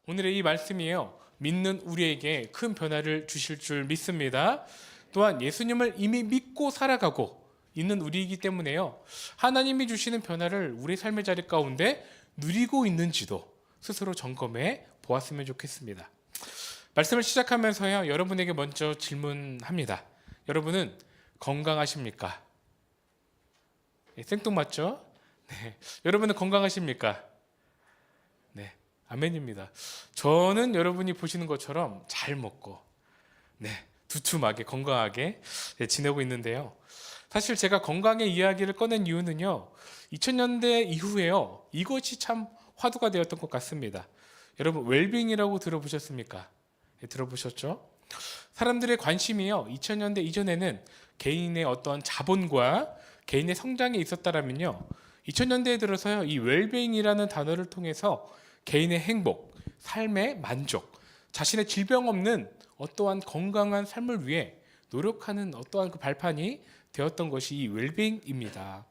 오늘의 이 말씀이요, 믿는 우리에게 큰 변화를 주실 줄 믿습니다. 또한 예수님을 이미 믿고 살아가고 있는 우리이기 때문에요, 하나님이 주시는 변화를 우리 삶의 자리 가운데 누리고 있는지도 스스로 점검해 보았으면 좋겠습니다. 말씀을 시작하면서요, 여러분에게 먼저 질문합니다. 여러분은 건강하십니까? 네, 생뚱맞죠? 네. 여러분은 건강하십니까? 네, 아멘입니다. 저는 여러분이 보시는 것처럼 잘 먹고, 네, 두툼하게 건강하게 지내고 있는데요. 사실 제가 건강의 이야기를 꺼낸 이유는요, 2000년대 이후에요, 이것이 참 화두가 되었던 것 같습니다. 여러분, 웰빙이라고 들어보셨습니까? 네, 들어보셨죠? 사람들의 관심이요, 2000년대 이전에는 개인의 어떤 자본과 개인의 성장에 있었다라면요, 2000년대에 들어서요, 이 웰빙이라는 단어를 통해서 개인의 행복, 삶의 만족, 자신의 질병 없는 어떠한 건강한 삶을 위해 노력하는 어떠한 그 발판이 되었던 것이 이 웰빙입니다.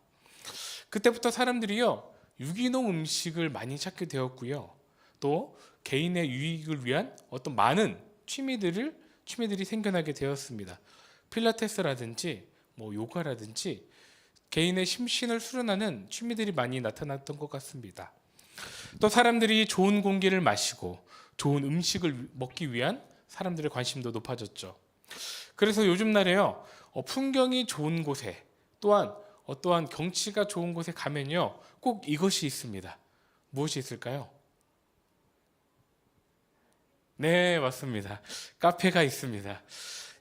그때부터 사람들이요, 유기농 음식을 많이 찾게 되었고요, 또 개인의 유익을 위한 어떤 많은 취미들이 생겨나게 되었습니다. 필라테스라든지 요가라든지 개인의 심신을 수련하는 취미들이 많이 나타났던 것 같습니다. 또 사람들이 좋은 공기를 마시고 좋은 음식을 먹기 위한 사람들의 관심도 높아졌죠. 그래서 요즘 날에요, 풍경이 좋은 곳에, 또한 어떠한 경치가 좋은 곳에 가면요, 꼭 이것이 있습니다. 무엇이 있을까요? 네, 맞습니다. 카페가 있습니다.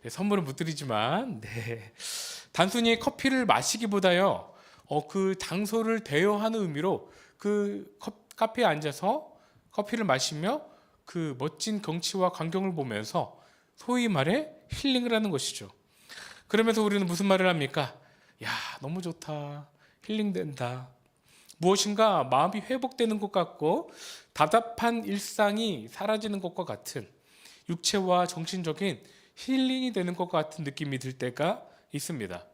네, 선물은 못 드리지만, 네, 단순히 커피를 마시기보다요, 그 장소를 대여하는 의미로 그 카페에 앉아서 커피를 마시며 그 멋진 경치와 광경을 보면서 소위 말해 힐링을 하는 것이죠. 그러면서 우리는 무슨 말을 합니까? 야, 너무 좋다. 힐링된다. 무엇인가 마음이 회복되는 것 같고 답답한 일상이 사라지는 것과 같은, 육체와 정신적인 힐링이 되는 것 같은 느낌이 들 때가 있습니다.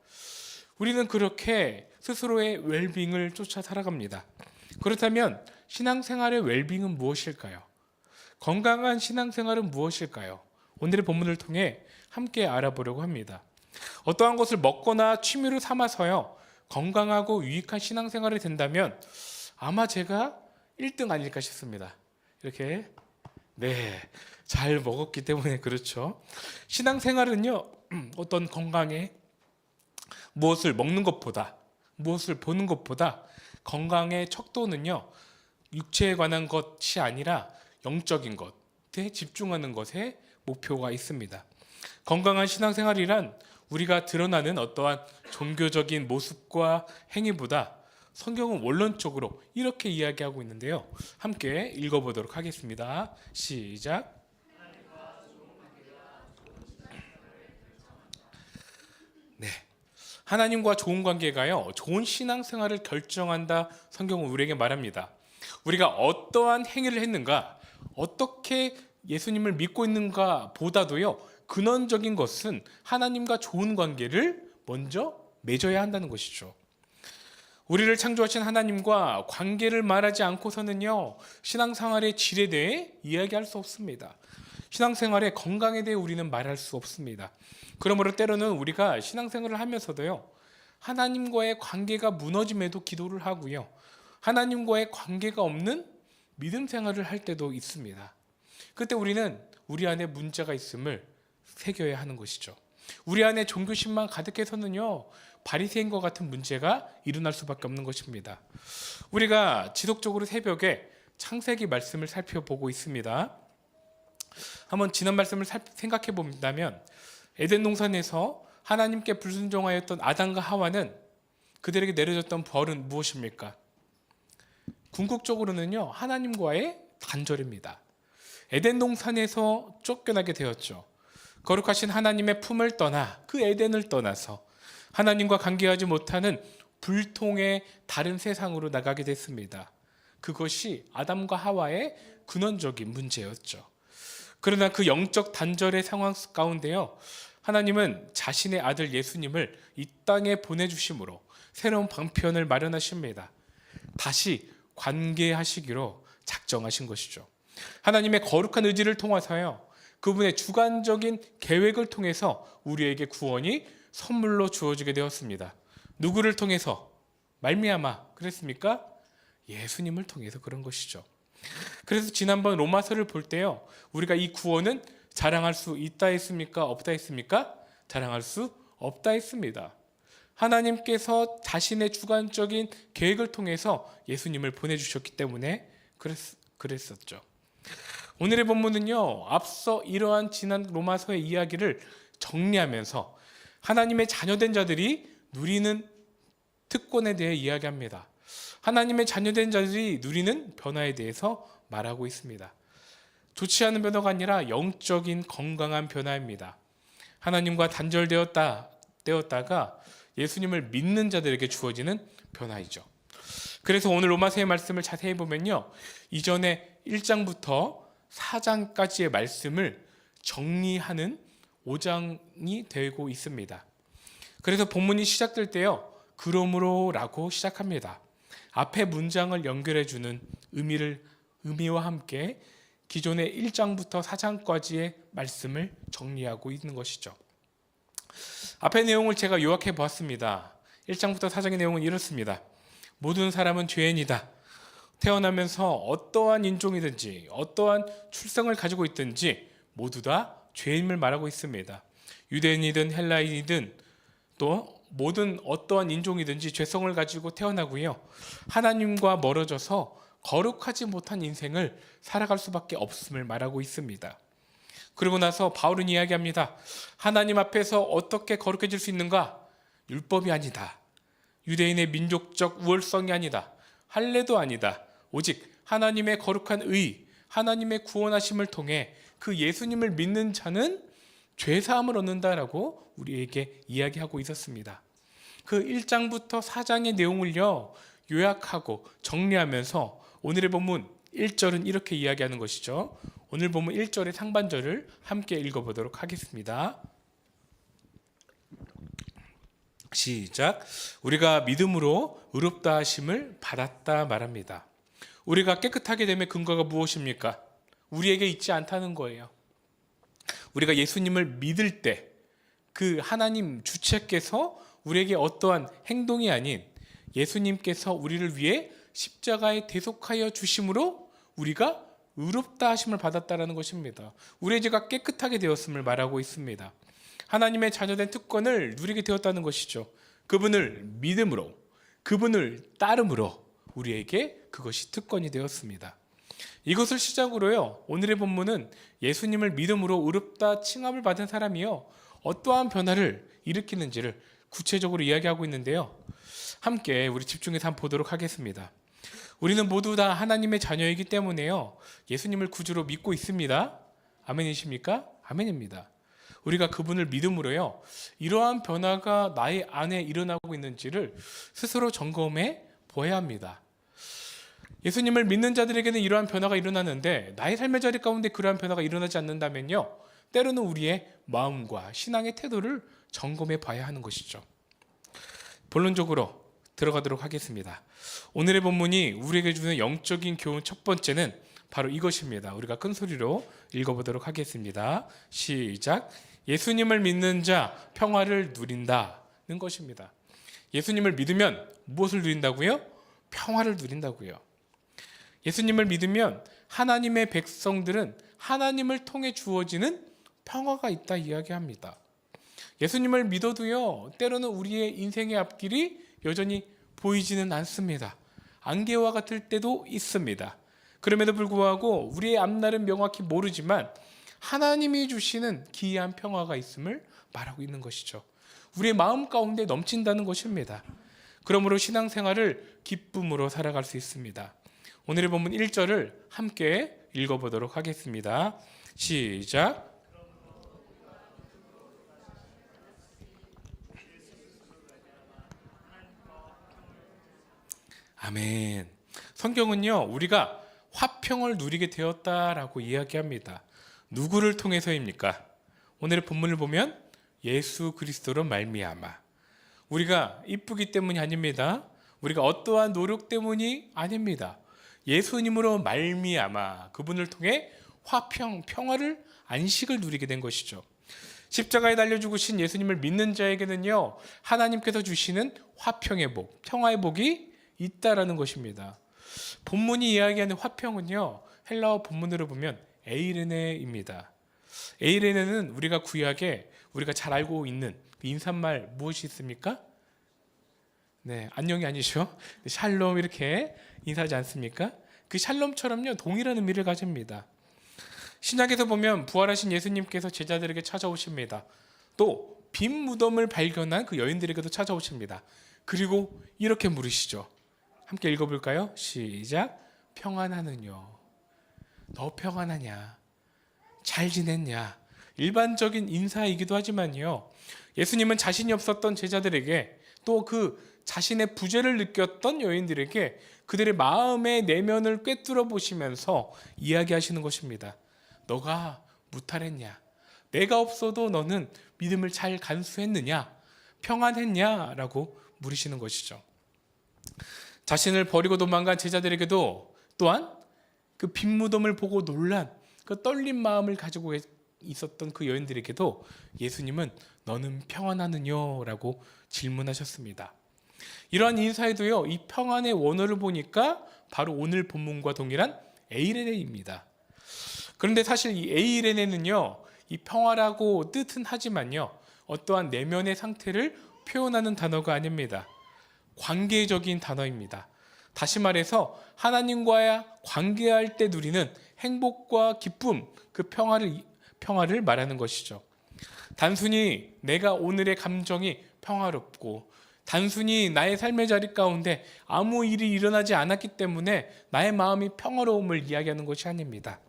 우리는 그렇게 스스로의 웰빙을 쫓아 살아갑니다. 그렇다면 신앙생활의 웰빙은 무엇일까요? 건강한 신앙생활은 무엇일까요? 오늘의 본문을 통해 함께 알아보려고 합니다. 어떠한 것을 먹거나 취미로 삼아서요, 건강하고 유익한 신앙생활이 된다면 아마 제가 1등 아닐까 싶습니다. 이렇게, 네, 잘 먹었기 때문에 그렇죠. 신앙생활은요, 어떤 건강에 무엇을 먹는 것보다, 무엇을 보는 것보다 건강의 척도는요, 육체에 관한 것이 아니라 영적인 것에 집중하는 것에 목표가 있습니다. 건강한 신앙생활이란 우리가 드러나는 어떠한 종교적인 모습과 행위보다 성경은 원론적으로 이렇게 이야기하고 있는데요, 함께 읽어보도록 하겠습니다. 시작. 네, 하나님과 좋은 관계가요, 좋은 신앙생활을 결정한다. 성경은 우리에게 말합니다. 우리가 어떠한 행위를 했는가, 어떻게 예수님을 믿고 있는가 보다도요, 근원적인 것은 하나님과 좋은 관계를 먼저 맺어야 한다는 것이죠. 우리를 창조하신 하나님과 관계를 말하지 않고서는요, 신앙생활의 질에 대해 이야기할 수 없습니다. 신앙생활의 건강에 대해 우리는 말할 수 없습니다. 그러므로 때로는 우리가 신앙생활을 하면서도요, 하나님과의 관계가 무너짐에도 기도를 하고요, 하나님과의 관계가 없는 믿음 생활을 할 때도 있습니다. 그때 우리는 우리 안에 문제가 있음을 새겨야 하는 것이죠. 우리 안에 종교심만 가득해서는요, 바리새인과 같은 문제가 일어날 수밖에 없는 것입니다. 우리가 지속적으로 새벽에 창세기 말씀을 살펴보고 있습니다. 한번 지난 말씀을 생각해 본다면, 에덴 동산에서 하나님께 불순종하였던 아담과 하와는 그들에게 내려졌던 벌은 무엇입니까? 궁극적으로는요, 하나님과의 단절입니다. 에덴 동산에서 쫓겨나게 되었죠. 거룩하신 하나님의 품을 떠나, 그 에덴을 떠나서 하나님과 관계하지 못하는 불통의 다른 세상으로 나가게 됐습니다. 그것이 아담과 하와의 근원적인 문제였죠. 그러나 그 영적 단절의 상황 가운데요, 하나님은 자신의 아들 예수님을 이 땅에 보내주심으로 새로운 방편을 마련하십니다. 다시 관계하시기로 작정하신 것이죠. 하나님의 거룩한 의지를 통해서요, 그분의 주관적인 계획을 통해서 우리에게 구원이 선물로 주어지게 되었습니다. 누구를 통해서? 말미암아 그랬습니까? 예수님을 통해서 그런 것이죠. 그래서 지난번 로마서를 볼 때요, 우리가 이 구원은 자랑할 수 있다 했습니까? 없다 했습니까? 자랑할 수 없다 했습니다. 하나님께서 자신의 주관적인 계획을 통해서 예수님을 보내주셨기 때문에 그랬었죠. 오늘의 본문은요, 앞서 이러한 지난 로마서의 이야기를 정리하면서 하나님의 자녀된 자들이 누리는 특권에 대해 이야기합니다. 하나님의 자녀된 자들이 누리는 변화에 대해서 말하고 있습니다. 좋지 않은 변화가 아니라 영적인 건강한 변화입니다. 하나님과 단절되었다가 예수님을 믿는 자들에게 주어지는 변화이죠. 그래서 오늘 로마서의 말씀을 자세히 보면요, 이전에 1장부터 4장까지의 말씀을 정리하는 5장이 되고 있습니다. 그래서 본문이 시작될 때요, 그러므로라고 시작합니다. 앞에 문장을 연결해주는 의미와 함께 기존의 1장부터 4장까지의 말씀을 정리하고 있는 것이죠. 앞의 내용을 제가 요약해 보았습니다. 1장부터 4장의 내용은 이렇습니다. 모든 사람은 죄인이다. 태어나면서 어떠한 인종이든지 어떠한 출생을 가지고 있든지 모두 다 죄인을 말하고 있습니다. 유대인이든 헬라인이든 또 모든 어떠한 인종이든지 죄성을 가지고 태어나고요, 하나님과 멀어져서 거룩하지 못한 인생을 살아갈 수밖에 없음을 말하고 있습니다. 그리고 나서 바울은 이야기합니다. 하나님 앞에서 어떻게 거룩해질 수 있는가? 율법이 아니다. 유대인의 민족적 우월성이 아니다. 할례도 아니다. 오직 하나님의 거룩한 의, 하나님의 구원하심을 통해 그 예수님을 믿는 자는 죄사함을 얻는다라고 우리에게 이야기하고 있었습니다. 그 1장부터 4장의 내용을요, 요약하고 정리하면서 오늘의 본문 1절은 이렇게 이야기하는 것이죠. 오늘 본문 1절의 상반절을 함께 읽어보도록 하겠습니다. 시작. 우리가 믿음으로 의롭다 하심을 받았다 말합니다. 우리가 깨끗하게 됨의 근거가 무엇입니까? 우리에게 있지 않다는 거예요. 우리가 예수님을 믿을 때 그 하나님 주체께서 우리에게 어떠한 행동이 아닌 예수님께서 우리를 위해 십자가에 대속하여 주심으로 우리가 의롭다 하심을 받았다라는 것입니다. 우리의 죄가 깨끗하게 되었음을 말하고 있습니다. 하나님의 자녀된 특권을 누리게 되었다는 것이죠. 그분을 믿음으로, 그분을 따름으로 우리에게 그것이 특권이 되었습니다. 이것을 시작으로요, 오늘의 본문은 예수님을 믿음으로 의롭다 칭함을 받은 사람이요, 어떠한 변화를 일으키는지를 구체적으로 이야기하고 있는데요. 함께 우리 집중해서 한번 보도록 하겠습니다. 우리는 모두 다 하나님의 자녀이기 때문에요, 예수님을 구주로 믿고 있습니다. 아멘이십니까? 아멘입니다. 우리가 그분을 믿음으로요, 이러한 변화가 나의 안에 일어나고 있는지를 스스로 점검해 보아야 합니다. 예수님을 믿는 자들에게는 이러한 변화가 일어나는데 나의 삶의 자리 가운데 그러한 변화가 일어나지 않는다면요, 때로는 우리의 마음과 신앙의 태도를 점검해 봐야 하는 것이죠. 본론적으로 들어가도록 하겠습니다. 오늘의 본문이 우리에게 주는 영적인 교훈 첫 번째는 바로 이것입니다. 우리가 큰 소리로 읽어보도록 하겠습니다. 시작. 예수님을 믿는 자 평화를 누린다는 것입니다. 예수님을 믿으면 무엇을 누린다고요? 평화를 누린다고요. 예수님을 믿으면 하나님의 백성들은 하나님을 통해 주어지는 평화가 있다 이야기합니다. 예수님을 믿어도요, 때로는 우리의 인생의 앞길이 여전히 보이지는 않습니다. 안개와 같을 때도 있습니다. 그럼에도 불구하고 우리의 앞날은 명확히 모르지만 하나님이 주시는 기이한 평화가 있음을 말하고 있는 것이죠. 우리의 마음 가운데 넘친다는 것입니다. 그러므로 신앙생활을 기쁨으로 살아갈 수 있습니다. 오늘의 본문 1절을 함께 읽어보도록 하겠습니다. 시작. 아멘. 성경은요, 우리가 화평을 누리게 되었다라고 이야기합니다. 누구를 통해서입니까? 오늘의 본문을 보면 예수 그리스도로 말미암아. 우리가 이쁘기 때문이 아닙니다. 우리가 어떠한 노력 때문이 아닙니다. 예수님으로 말미암아 그분을 통해 화평, 평화를 안식을 누리게 된 것이죠. 십자가에 달려 죽으신 예수님을 믿는 자에게는요, 하나님께서 주시는 화평의 복, 평화의 복이 있다라는 것입니다. 본문이 이야기하는 화평은요, 헬라어 본문으로 보면 에이레네입니다. 에이레네는 우리가 구약에 우리가 잘 알고 있는 그 인사말 무엇이 있습니까? 네, 안녕이 아니죠. 샬롬 이렇게 인사하지 않습니까? 그 샬롬처럼요, 동일한 의미를 가집니다. 신약에서 보면 부활하신 예수님께서 제자들에게 찾아오십니다. 또 빈 무덤을 발견한 그 여인들에게도 찾아오십니다. 그리고 이렇게 물으시죠. 함께 읽어볼까요? 시작. 평안하느뇨? 너 평안하냐? 잘 지냈냐? 일반적인 인사이기도 하지만요, 예수님은 자신이 없었던 제자들에게 또 그 자신의 부재를 느꼈던 여인들에게 그들의 마음의 내면을 꿰뚫어 보시면서 이야기하시는 것입니다. 너가 무탈했냐? 내가 없어도 너는 믿음을 잘 간수했느냐? 평안했냐? 라고 물으시는 것이죠. 자신을 버리고 도망간 제자들에게도 또한 그 빈 무덤을 보고 놀란 그 떨린 마음을 가지고 있었던 그 여인들에게도 예수님은 너는 평안하느냐? 라고 질문하셨습니다. 이러한 인사에도요, 이 평안의 원어를 보니까 바로 오늘 본문과 동일한 에이레네입니다. 그런데 사실 이 에이레네는요, 이 평화라고 뜻은 하지만요, 어떠한 내면의 상태를 표현하는 단어가 아닙니다. 관계적인 단어입니다. 다시 말해서 하나님과의 관계할 때 누리는 행복과 기쁨, 그 평화를 말하는 것이죠. 단순히 내가 오늘의 감정이 평화롭고 단순히 나의 삶의 자리 가운데 아무 일이 일어나지 않았기 때문에 나의 마음이 평화로움을 이야기하는 것이 아닙니다.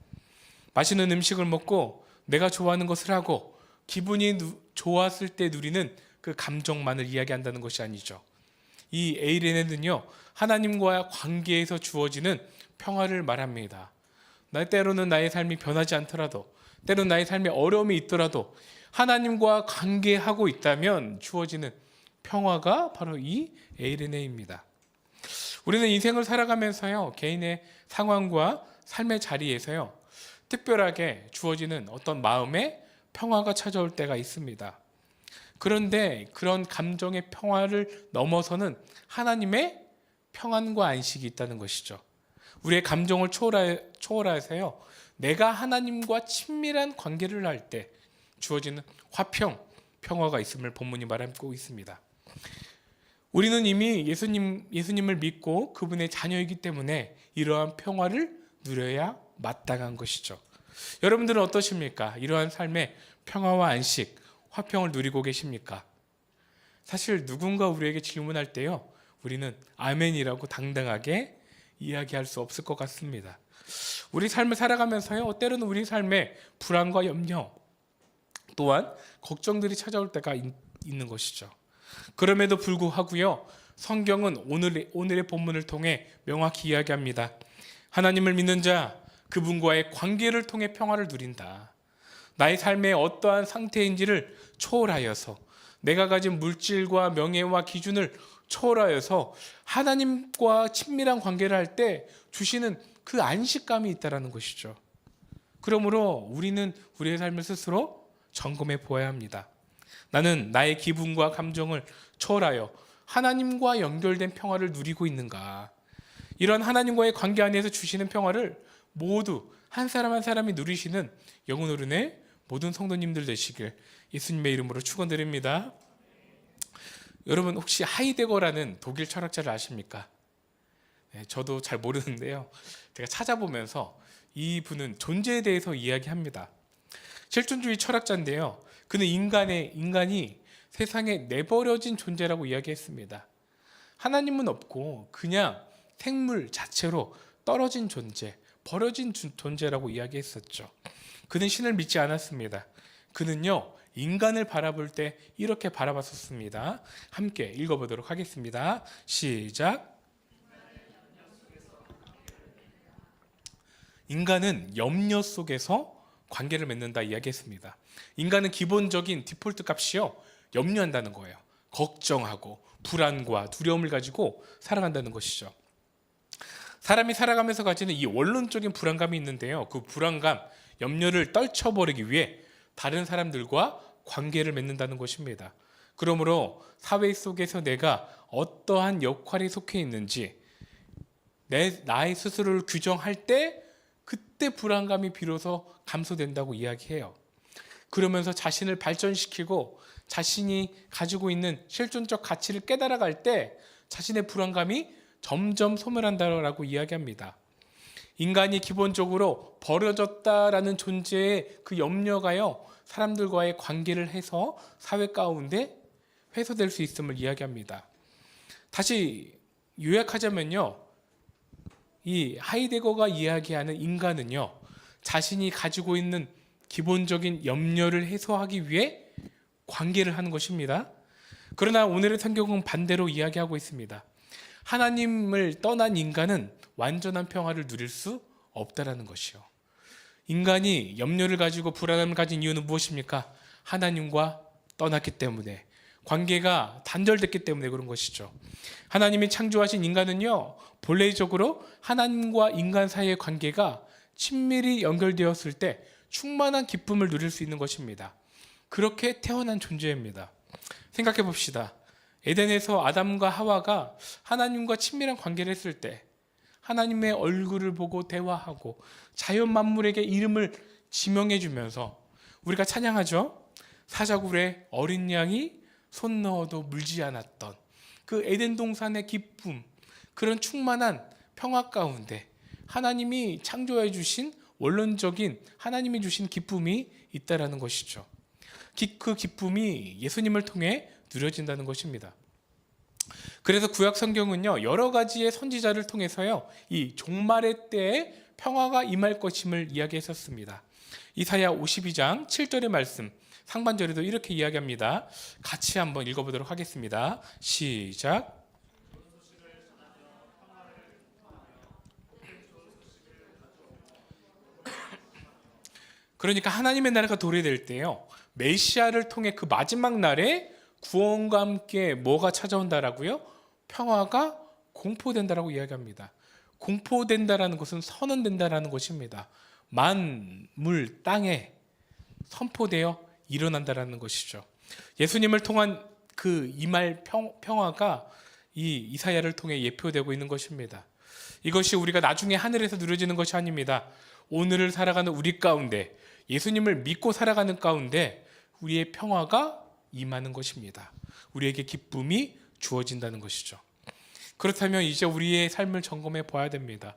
맛있는 음식을 먹고 내가 좋아하는 것을 하고 기분이 좋았을 때 누리는 그 감정만을 이야기한다는 것이 아니죠. 이 에이레네는요, 하나님과의 관계에서 주어지는 평화를 말합니다. 때로는 나의 삶이 변하지 않더라도, 때로는 나의 삶에 어려움이 있더라도 하나님과 관계하고 있다면 주어지는 평화가 바로 이 에이레네입니다. 우리는 인생을 살아가면서요, 개인의 상황과 삶의 자리에서요, 특별하게 주어지는 어떤 마음의 평화가 찾아올 때가 있습니다. 그런데 그런 감정의 평화를 넘어서는 하나님의 평안과 안식이 있다는 것이죠. 우리의 감정을 초월해서요, 내가 하나님과 친밀한 관계를 할 때 주어지는 화평, 평화가 있음을 본문이 말하고 있습니다. 우리는 이미 예수님을 믿고 그분의 자녀이기 때문에 이러한 평화를 누려야 마땅한 것이죠. 여러분들은 어떠십니까? 이러한 삶의 평화와 안식, 화평을 누리고 계십니까? 사실 누군가 우리에게 질문할 때요, 우리는 아멘이라고 당당하게 이야기할 수 없을 것 같습니다. 우리 삶을 살아가면서요, 때로는 우리 삶에 불안과 염려, 또한 걱정들이 찾아올 때가 있는 것이죠. 그럼에도 불구하고요, 성경은 오늘의 본문을 통해 명확히 이야기합니다. 하나님을 믿는 자, 그분과의 관계를 통해 평화를 누린다. 나의 삶의 어떠한 상태인지를 초월하여서, 내가 가진 물질과 명예와 기준을 초월하여서 하나님과 친밀한 관계를 할 때 주시는 그 안식감이 있다는 것이죠. 그러므로 우리는 우리의 삶을 스스로 점검해 보아야 합니다. 나는 나의 기분과 감정을 초월하여 하나님과 연결된 평화를 누리고 있는가? 이런 하나님과의 관계 안에서 주시는 평화를 모두 한 사람 한 사람이 누리시는 영혼 어른의 모든 성도님들 되시길 예수님의 이름으로 축원드립니다. 여러분 혹시 하이데거라는 독일 철학자를 아십니까? 네, 저도 잘 모르는데요, 제가 찾아보면서 이분은 존재에 대해서 이야기합니다. 실존주의 철학자인데요, 그는 인간이 세상에 내버려진 존재라고 이야기했습니다. 하나님은 없고 그냥 생물 자체로 떨어진 존재, 버려진 존재라고 이야기했었죠. 그는 신을 믿지 않았습니다. 그는요, 인간을 바라볼 때 이렇게 바라봤었습니다. 함께 읽어보도록 하겠습니다. 시작. 인간은 염려 속에서 관계를 맺는다 이야기했습니다. 인간은 기본적인 디폴트 값이요, 염려한다는 거예요. 걱정하고 불안과 두려움을 가지고 살아간다는 것이죠. 사람이 살아가면서 가지는 이 원론적인 불안감이 있는데요. 그 불안감, 염려를 떨쳐버리기 위해 다른 사람들과 관계를 맺는다는 것입니다. 그러므로 사회 속에서 내가 어떠한 역할에 속해 있는지 나의 스스로를 규정할 때 그때 불안감이 비로소 감소된다고 이야기해요. 그러면서 자신을 발전시키고 자신이 가지고 있는 실존적 가치를 깨달아갈 때 자신의 불안감이 점점 소멸한다라고 이야기합니다. 인간이 기본적으로 버려졌다라는 존재의 그 염려가요, 사람들과의 관계를 해서 사회 가운데 해소될 수 있음을 이야기합니다. 다시 요약하자면요, 이 하이데거가 이야기하는 인간은요, 자신이 가지고 있는 기본적인 염려를 해소하기 위해 관계를 하는 것입니다. 그러나 오늘의 성경은 반대로 이야기하고 있습니다. 하나님을 떠난 인간은 완전한 평화를 누릴 수 없다라는 것이요. 인간이 염려를 가지고 불안함을 가진 이유는 무엇입니까? 하나님과 떠났기 때문에, 관계가 단절됐기 때문에 그런 것이죠. 하나님이 창조하신 인간은요, 본래적으로 하나님과 인간 사이의 관계가 친밀히 연결되었을 때 충만한 기쁨을 누릴 수 있는 것입니다. 그렇게 태어난 존재입니다. 생각해 봅시다. 에덴에서 아담과 하와가 하나님과 친밀한 관계를 했을 때 하나님의 얼굴을 보고 대화하고 자연 만물에게 이름을 지명해 주면서 우리가 찬양하죠. 사자굴에 어린 양이 손 넣어도 물지 않았던 그 에덴 동산의 기쁨, 그런 충만한 평화 가운데 하나님이 창조해 주신 원론적인 하나님이 주신 기쁨이 있다라는 것이죠. 그 기쁨이 예수님을 통해 누려진다는 것입니다. 그래서 구약 성경은요, 여러 가지의 선지자를 통해서요, 이 종말의 때에 평화가 임할 것임을 이야기했었습니다. 이사야 52장 7절의 말씀, 상반절에도 이렇게 이야기합니다. 같이 한번 읽어보도록 하겠습니다. 시작. 그러니까 하나님의 나라가 도래될 때요, 메시아를 통해 그 마지막 날에 구원과 함께 뭐가 찾아온다라고요? 평화가 공포된다라고 이야기합니다. 공포된다라는 것은 선언된다라는 것입니다. 만물 땅에 선포되어 일어난다라는 것이죠. 예수님을 통한 그 이말 평화가 이 이사야를 통해 예표되고 있는 것입니다. 이것이 우리가 나중에 하늘에서 누려지는 것이 아닙니다. 오늘을 살아가는 우리 가운데, 예수님을 믿고 살아가는 가운데 우리의 평화가 임하는 것입니다. 우리에게 기쁨이 주어진다는 것이죠. 그렇다면 이제 우리의 삶을 점검해 봐야 됩니다.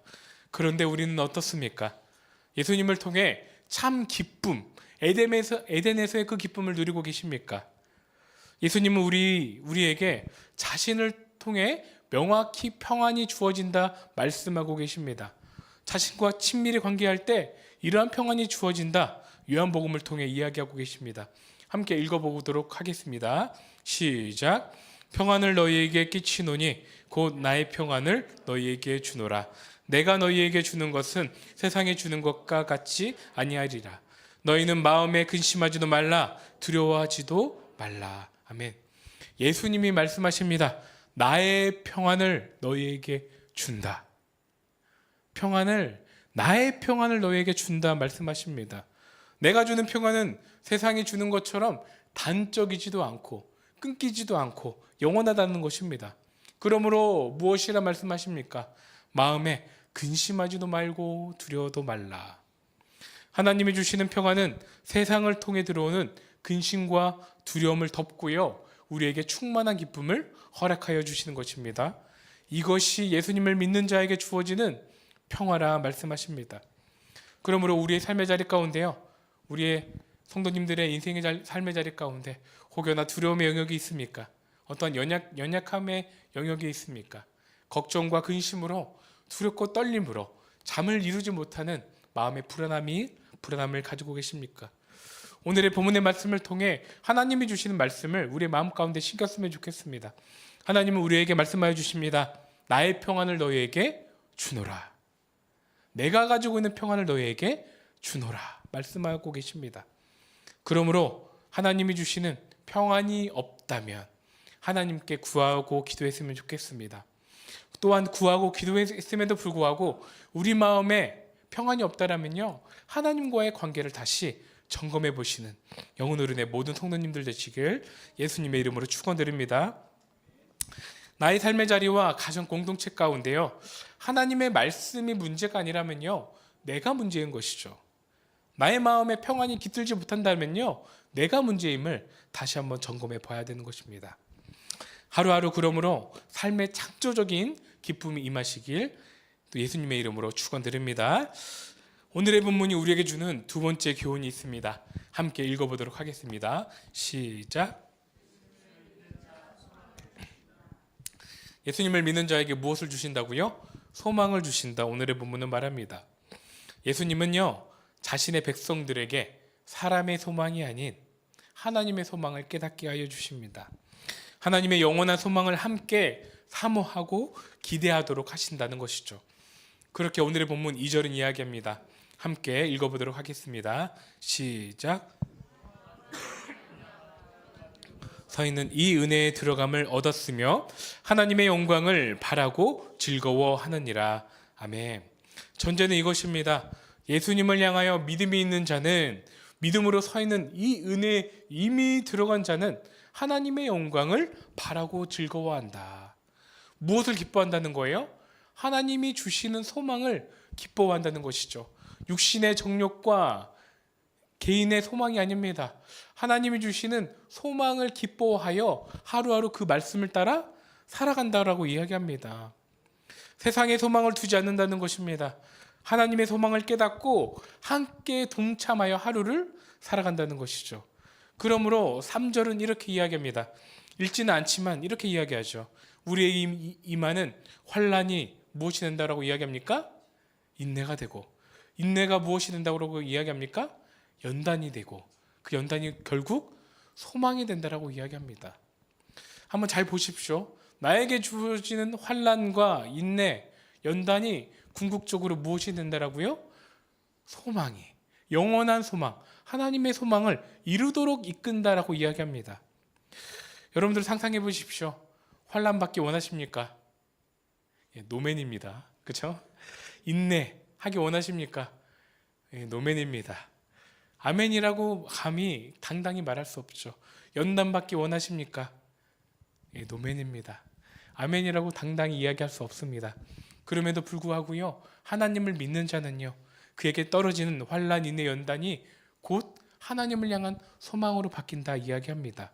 그런데 우리는 어떻습니까? 예수님을 통해 참 기쁨, 에덴에서의 그 기쁨을 누리고 계십니까? 예수님은 우리에게 자신을 통해 명확히 평안이 주어진다 말씀하고 계십니다. 자신과 친밀히 관계할 때 이러한 평안이 주어진다, 요한복음을 통해 이야기하고 계십니다. 함께 읽어보도록 하겠습니다. 시작. 평안을 너희에게 끼치노니 곧 나의 평안을 너희에게 주노라. 내가 너희에게 주는 것은 세상에 주는 것과 같이 아니하리라. 너희는 마음에 근심하지도 말라, 두려워하지도 말라. 아멘. 예수님이 말씀하십니다. 나의 평안을 너희에게 준다. 나의 평안을 너희에게 준다 말씀하십니다. 내가 주는 평안은 세상이 주는 것처럼 단적이지도 않고 끊기지도 않고 영원하다는 것입니다. 그러므로 무엇이라 말씀하십니까? 마음에 근심하지도 말고 두려워도 말라. 하나님이 주시는 평안은 세상을 통해 들어오는 근심과 두려움을 덮고요, 우리에게 충만한 기쁨을 허락하여 주시는 것입니다. 이것이 예수님을 믿는 자에게 주어지는 평화라 말씀하십니다. 그러므로 우리의 삶의 자리 가운데요, 우리의 성도님들의 인생의 삶의 자리 가운데 혹여나 두려움의 영역이 있습니까? 어떤 연약함의 영역이 있습니까? 걱정과 근심으로, 두렵고 떨림으로 잠을 이루지 못하는 마음의 불안함을 가지고 계십니까? 오늘의 본문의 말씀을 통해 하나님이 주시는 말씀을 우리의 마음 가운데 신겼으면 좋겠습니다. 하나님은 우리에게 말씀하여 주십니다. 나의 평안을 너희에게 주노라. 내가 가지고 있는 평안을 너희에게 주노라 말씀하고 계십니다. 그러므로 하나님이 주시는 평안이 없다면 하나님께 구하고 기도했으면 좋겠습니다. 또한 구하고 기도했음에도 불구하고 우리 마음에 평안이 없다라면요, 하나님과의 관계를 다시 점검해 보시는 영혼 어른의 모든 성도님들 되시길 예수님의 이름으로 축원드립니다. 나의 삶의 자리와 가정 공동체 가운데요, 하나님의 말씀이 문제가 아니라면요, 내가 문제인 것이죠. 나의 마음에 평안이 깃들지 못한다면요, 내가 문제임을 다시 한번 점검해 봐야 되는 것입니다. 하루하루 그러므로 삶의 창조적인 기쁨이 임하시길 또 예수님의 이름으로 축원드립니다. 오늘의 본문이 우리에게 주는 두 번째 교훈이 있습니다. 함께 읽어보도록 하겠습니다. 시작. 예수님을 믿는 자에게 무엇을 주신다고요? 소망을 주신다. 오늘의 본문은 말합니다. 예수님은요, 자신의 백성들에게 사람의 소망이 아닌 하나님의 소망을 깨닫게 하여 주십니다. 하나님의 영원한 소망을 함께 사모하고 기대하도록 하신다는 것이죠. 그렇게 오늘의 본문 2절은 이야기합니다. 함께 읽어보도록 하겠습니다. 시작. 서인은 이 은혜에 들어감을 얻었으며 하나님의 영광을 바라고 즐거워하느니라. 아멘. 전제는 이것입니다. 예수님을 향하여 믿음이 있는 자는, 믿음으로 서 있는 이 은혜에 이미 들어간 자는 하나님의 영광을 바라고 즐거워한다. 무엇을 기뻐한다는 거예요? 하나님이 주시는 소망을 기뻐한다는 것이죠. 육신의 정욕과 개인의 소망이 아닙니다. 하나님이 주시는 소망을 기뻐하여 하루하루 그 말씀을 따라 살아간다라고 이야기합니다. 세상의 소망을 두지 않는다는 것입니다. 하나님의 소망을 깨닫고 함께 동참하여 하루를 살아간다는 것이죠. 그러므로 3절은 이렇게 이야기합니다. 읽지는 않지만 이렇게 이야기하죠. 우리의 임하는 환난이 무엇이 된다라고 이야기합니까? 인내가 되고, 인내가 무엇이 된다고 이야기합니까? 연단이 되고, 그 연단이 결국 소망이 된다라고 이야기합니다. 한번 잘 보십시오. 나에게 주어지는 환난과 인내, 연단이 궁극적으로 무엇이 된다라고요? 소망이, 영원한 소망, 하나님의 소망을 이루도록 이끈다라고 이야기합니다. 여러분들 상상해 보십시오. 환난 받기 원하십니까? 노맨입니다. 그렇죠? 인내하기 원하십니까? 노맨입니다. 아멘이라고 감히 당당히 말할 수 없죠. 연단 받기 원하십니까? 노맨입니다. 아멘이라고 당당히 이야기할 수 없습니다. 그럼에도 불구하고요, 하나님을 믿는 자는요, 그에게 떨어지는 환난, 인내, 연단이 곧 하나님을 향한 소망으로 바뀐다 이야기합니다.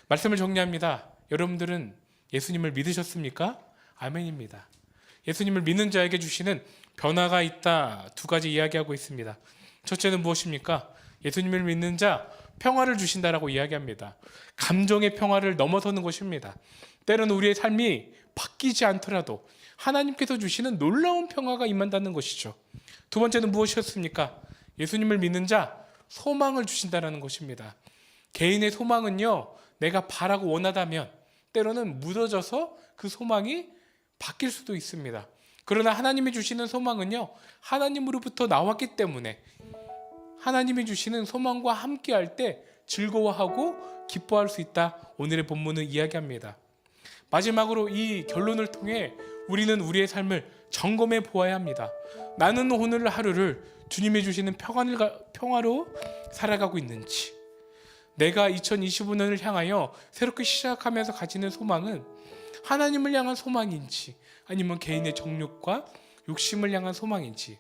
말씀을 정리합니다. 여러분들은 예수님을 믿으셨습니까? 아멘입니다. 예수님을 믿는 자에게 주시는 변화가 있다. 두 가지 이야기하고 있습니다. 첫째는 무엇입니까? 예수님을 믿는 자 평화를 주신다라고 이야기합니다. 감정의 평화를 넘어서는 것입니다. 때로는 우리의 삶이 바뀌지 않더라도 하나님께서 주시는 놀라운 평화가 임한다는 것이죠. 두 번째는 무엇이었습니까? 예수님을 믿는 자 소망을 주신다는 것입니다. 개인의 소망은요, 내가 바라고 원하다면 때로는 묻어져서 그 소망이 바뀔 수도 있습니다. 그러나 하나님이 주시는 소망은요, 하나님으로부터 나왔기 때문에 하나님이 주시는 소망과 함께할 때 즐거워하고 기뻐할 수 있다. 오늘의 본문은 이야기합니다. 마지막으로 이 결론을 통해 우리는 우리의 삶을 점검해 보아야 합니다. 나는 오늘 하루를 주님이 주시는 평화로 살아가고 있는지, 내가 2025년을 향하여 새롭게 시작하면서 가지는 소망은 하나님을 향한 소망인지 아니면 개인의 정욕과 욕심을 향한 소망인지,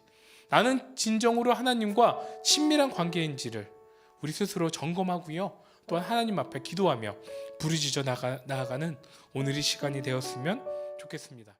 나는 진정으로 하나님과 친밀한 관계인지를 우리 스스로 점검하고요, 또한 하나님 앞에 기도하며 부르짖어 나아가는 오늘의 시간이 되었으면 좋겠습니다.